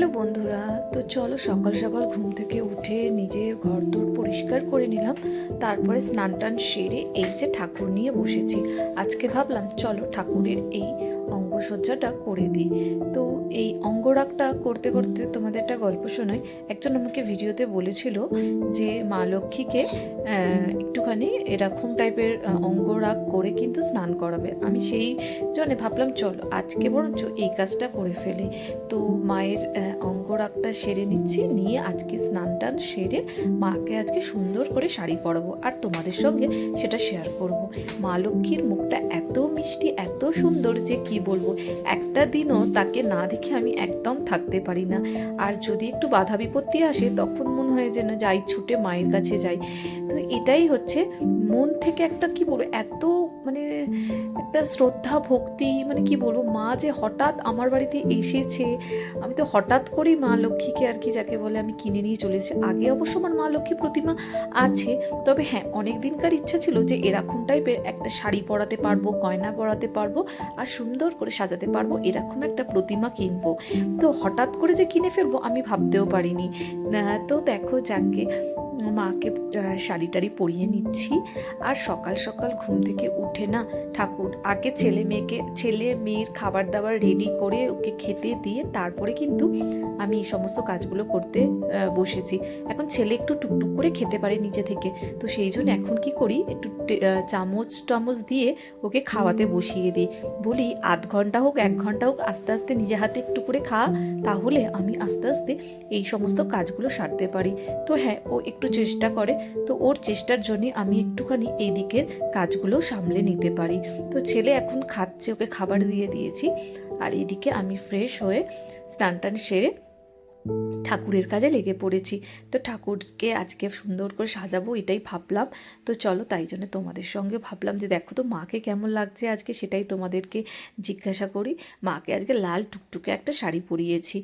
Hello বন্ধুরা, তো চলো সকাল সকাল ঘুম থেকে উঠে নিজে ঘরদোর পরিষ্কার করে নিলাম। তারপরে স্নান টান সেরে এই যে ঠাকুর নিয়ে বসেছি। আজকে ভাবলাম চলো ঠাকুরের এই অঙ্গসজ্জাটা করে দিই। তো এই অঙ্গরাগটা করতে করতে তোমাদের একটা গল্প শোনাই। একজন আমাকে ভিডিওতে বলেছিল যে মা লক্ষ্মীকে একটুখানি এরকম টাইপের অঙ্গরাগ করে কিন্তু স্নান করাবে। আমি সেই জন্যে ভাবলাম চলো আজকে বরঞ্চ এই কাজটা করে ফেলি। তো মায়ের অঙ্গরাগটা সেরে নিচ্ছি, নিয়ে আজকে স্নান টান সেরে মাকে আজকে সুন্দর করে শাড়ি পরাবো আর তোমাদের সঙ্গে সেটা শেয়ার করব। মা লক্ষ্মীর মুখটা এত মিষ্টি, এত সুন্দর যে কি বলবো। একটা দিনও তাকে না দেখে আমি একদম থাকতে পারি না। আর যদি একটু বাধা বিপত্তি আসে তখন মনে হয় যেন যাই ছুটে মায়ের কাছে যাই। তো এটাই হচ্ছে মন থেকে একটা কি বলবো, এত মানে একটা শ্রদ্ধা ভক্তি, মানে কি বলবো, মা যে হঠাৎ আমার বাড়িতে এসেছে। আমি তো হঠাৎ করেই মা লক্ষ্মীকে আর কি যাকে বলে আমি কিনে নিয়ে চলেছি। আগে অবশ্য আমার মা লক্ষ্মী প্রতিমা আছে, তবে হ্যাঁ অনেক দিনকার ইচ্ছা ছিল যে এরকম টাইপের একটা শাড়ি পরাতে পারবো, গয়না পরাতে পারবো আর সুন্দর করে সাজাতে পারবো, এরকম একটা প্রতিমা কিনবো। তো হঠাৎ করে যে কিনে ফেলবো আমি ভাবতেও পারিনি। তো দেখো যাকে মাকে শাড়ি টাড়ি পরিয়ে নিচ্ছি। আর সকাল সকাল ঘুম থেকে উঠে না ঠাকুর আগে ছেলে মেয়ের খাবার দাবার রেডি করে ওকে খেতে দিয়ে তারপরে কিন্তু আমি এই সমস্ত কাজগুলো করতে বসেছি। এখন ছেলে একটু টুকটুক করে খেতে পারে নিজে থেকে, তো সেই জন্য এখন কি করি, একটু চামচ দিয়ে ওকে খাওয়াতে বসিয়ে দিই। বলি আধ ঘন্টা হোক 1 ঘন্টা হোক আস্তে আস্তে নিজে হাতে একটু করে খা, তাহলে আমি আস্তে আস্তে এই সমস্ত কাজগুলো সারতে পারি। তো হ্যাঁ ও একটু চেষ্টা করে, তো ওর চেষ্টার জন্যই আমি একটুখানি এই দিকের কাজগুলো সামলে নিতে পারি। তো ছেলে এখন খাচ্ছে, ওকে খাবার দিয়ে দিয়েছি। আর এদিকে আমি ফ্রেশ হয়ে স্নান টান সেরে ঠাকুরের কাজে লেগে পড়েছি। তো ঠাকুরকে আজকে সুন্দর করে সাজাবো এটাই ভাবলাম। তো চলো তাই জন্য তোমাদের সঙ্গে ভাবলাম যে দেখো তো মাকে কেমন লাগছে আজকে, সেটাই তোমাদেরকে জিজ্ঞাসা করি। মাকে আজকে লাল টুকটুকে একটা শাড়ি পরিয়েছি,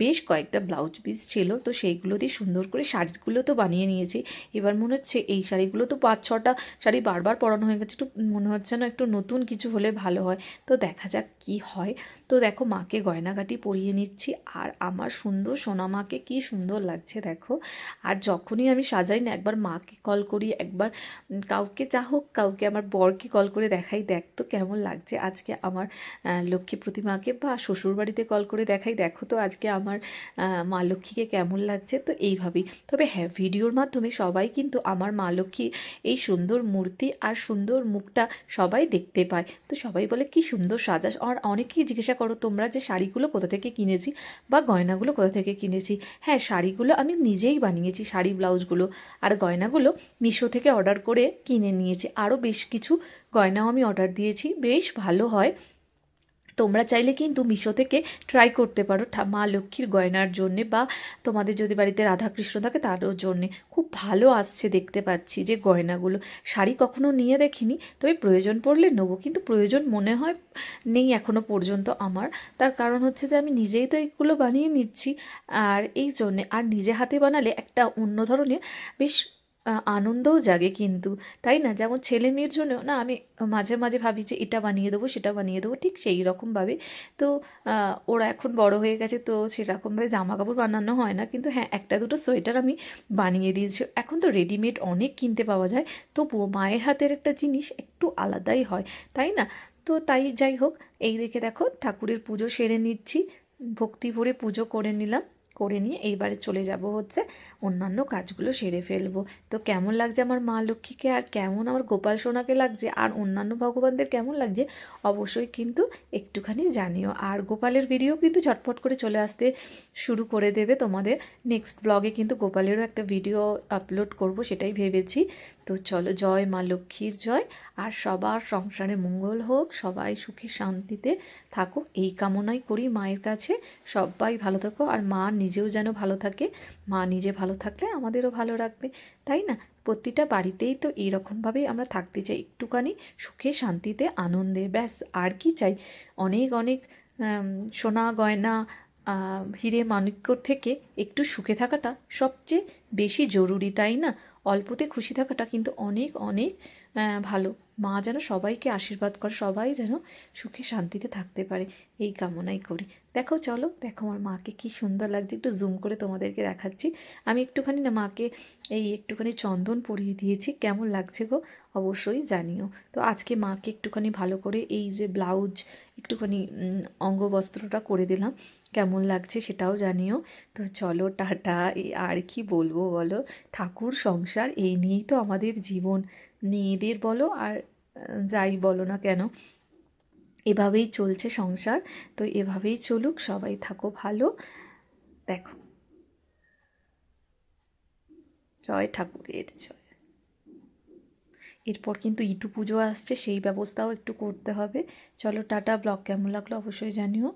বেশ কয়েকটা ব্লাউজ পিস ছিল, তো সেইগুলো দিয়ে সুন্দর করে শাড়িগুলো তো বানিয়ে নিয়েছি। এবার মনে হচ্ছে এই শাড়িগুলো তো 5-6টা শাড়ি বারবার পরানো হয়ে গেছে, একটু মনে হচ্ছে না একটু নতুন কিছু হলে ভালো হয়। তো দেখা যাক কি হয়। তো দেখো মাকে গয়নাগাটি পরিয়ে নিচ্ছি, আর আমার সুন্দর সোনা মাকে কি সুন্দর লাগছে দেখো। আর যখনই আমি সাজাই না একবার মাকে কল করি, একবার কাউকে হোক কাউকে আমার বরকে কল করে দেখাই, দেখ তো কেমন লাগছে আজকে আমার লক্ষ্মী প্রতিমাকে, বা শ্বশুরবাড়িতে কল করে দেখাই, দেখো তো আজকে আমার মা লক্ষ্মীকে কেমন লাগছে। তো এইভাবেই, তবে হ্যাঁ ভিডিওর মাধ্যমে সবাই কিন্তু আমার মা লক্ষ্মীর এই সুন্দর মূর্তি আর সুন্দর মুখটা সবাই দেখতে পায়। তো সবাই বলে কি সুন্দর সাজাস। আর অনেকেই জিজ্ঞাসা করো তোমরা যে শাড়িগুলো কোথা থেকে কিনেছি বা গয়নাগুলো কোথা থেকে কিনেছি। হ্যাঁ শাড়িগুলো আমি নিজেই বানিয়েছি, শাড়ি ব্লাউজগুলো। আর গয়নাগুলো মিশো থেকে অর্ডার করে কিনে নিয়েছি। আরও বেশ কিছু গয়নাও আমি অর্ডার দিয়েছি, বেশ ভালো হয়। তোমরা চাইলে কিন্তু মিশো থেকে ট্রাই করতে পারো মা লক্ষ্মীর গয়নার জন্যে, বা তোমাদের যদি বাড়িতে রাধাকৃষ্ণ থাকে তারও জন্যে খুব ভালো আসছে দেখতে পাচ্ছি যে গয়নাগুলো। শাড়ি কখনো নিয়ে দেখিনি, তবে প্রয়োজন পড়লে নেবো, কিন্তু প্রয়োজন মনে হয় নেই এখনও পর্যন্ত আমার। তার কারণ হচ্ছে যে আমি নিজেই তো এইগুলো বানিয়ে নিচ্ছি, আর এই জন্যে। আর নিজে হাতে বানালে একটা অন্য ধরনের বেশ আনন্দও জাগে কিন্তু, তাই না? যেমন ছেলে মেয়ের জন্য না আমি মাঝে মাঝে ভাবি যে এটা বানিয়ে দেবো সেটা বানিয়ে দেবো, ঠিক সেই রকমভাবে। তো ওরা এখন বড় হয়ে গেছে, তো সেরকমভাবে জামা কাপড় বানানো হয় না, কিন্তু হ্যাঁ একটা দুটো সোয়েটার আমি বানিয়ে দিয়েছি। এখন তো রেডিমেড অনেক কিনতে পাওয়া যায়, তবুও মায়ের হাতের একটা জিনিস একটু আলাদাই হয়, তাই না? তো তাই যাই হোক, এই দেখে দেখো ঠাকুরের পুজো সেরে নিচ্ছি, ভক্তি ভরে পুজো করে নিলাম। করে নিয়ে এইবারে চলে যাব হচ্ছে অন্যান্য কাজগুলো সেরে ফেলবো। তো কেমন লাগছে আমার মা লক্ষ্মীকে, আর কেমন আমার গোপাল সোনাকে লাগছে, আর অন্যান্য ভগবানদের কেমন লাগছে অবশ্যই কিন্তু একটুখানি জানিও। আর গোপালের ভিডিও কিন্তু ঝটপট করে চলে আসতে শুরু করে দেবে তোমাদের। নেক্সট ব্লগে কিন্তু গোপালেরও একটা ভিডিও আপলোড করব, সেটাই ভেবেছি। তো চলো, জয় মা লক্ষ্মীর জয়। আর সবার সংসারে মঙ্গল হোক, সবাই সুখে শান্তিতে থাকো এই কামনাই করি মায়ের কাছে। সবাই ভালো থাকো, আর মা নিজেও যেন ভালো থাকে। মা নিজে ভালো থাকলে আমাদেরও ভালো রাখবে, তাই না? প্রতিটা বাড়িতেই তো এইরকমভাবেই আমরা থাকতে চাই, একটুখানি সুখে শান্তিতে আনন্দে, ব্যাস আর কি চাই। অনেক অনেক সোনা গয়না হিরে মাণিক্যর থেকে একটু সুখে থাকাটা সবচেয়ে বেশি জরুরি, তাই না? অল্পতে খুশি থাকাটা কিন্তু অনেক অনেক ভালো। মা যেন সবাইকে আশীর্বাদ করে, সবাই যেন সুখে শান্তিতে থাকতে পারে, এই কামনাই করি। দেখো, চলো দেখো আমার মাকে কি সুন্দর লাগছে, একটু জুম করে তোমাদেরকে দেখাচ্ছি। আমি একটুখানি না মাকে একটুখানি চন্দন পরিয়ে দিয়েছি, কেমন লাগছে গো অবশ্যই জানিও। তো আজকে মাকে একটুখানি ভালো করে এই যে ব্লাউজ একটুখানি অঙ্গবস্ত্রটা করে দিলাম, কেমন লাগছে সেটাও জানিও। তো চলো টাটা। আর কি বলবো বলো, ঠাকুর সংসার এই নিয়েই তো আমাদের জীবন, মেয়েদের বলো আর যাই বলো না কেন, এভাবেই চলছে সংসার। তো এভাবেই চলুক, সবাই থাকো ভালো। দেখো, জয় ঠাকুরের জয়। এরপর কিন্তু ইতু পুজো আসছে, সেই ব্যবস্থাও একটু করতে হবে। চলো টাটা, ব্লগ কেমন লাগলো অবশ্যই জানিও।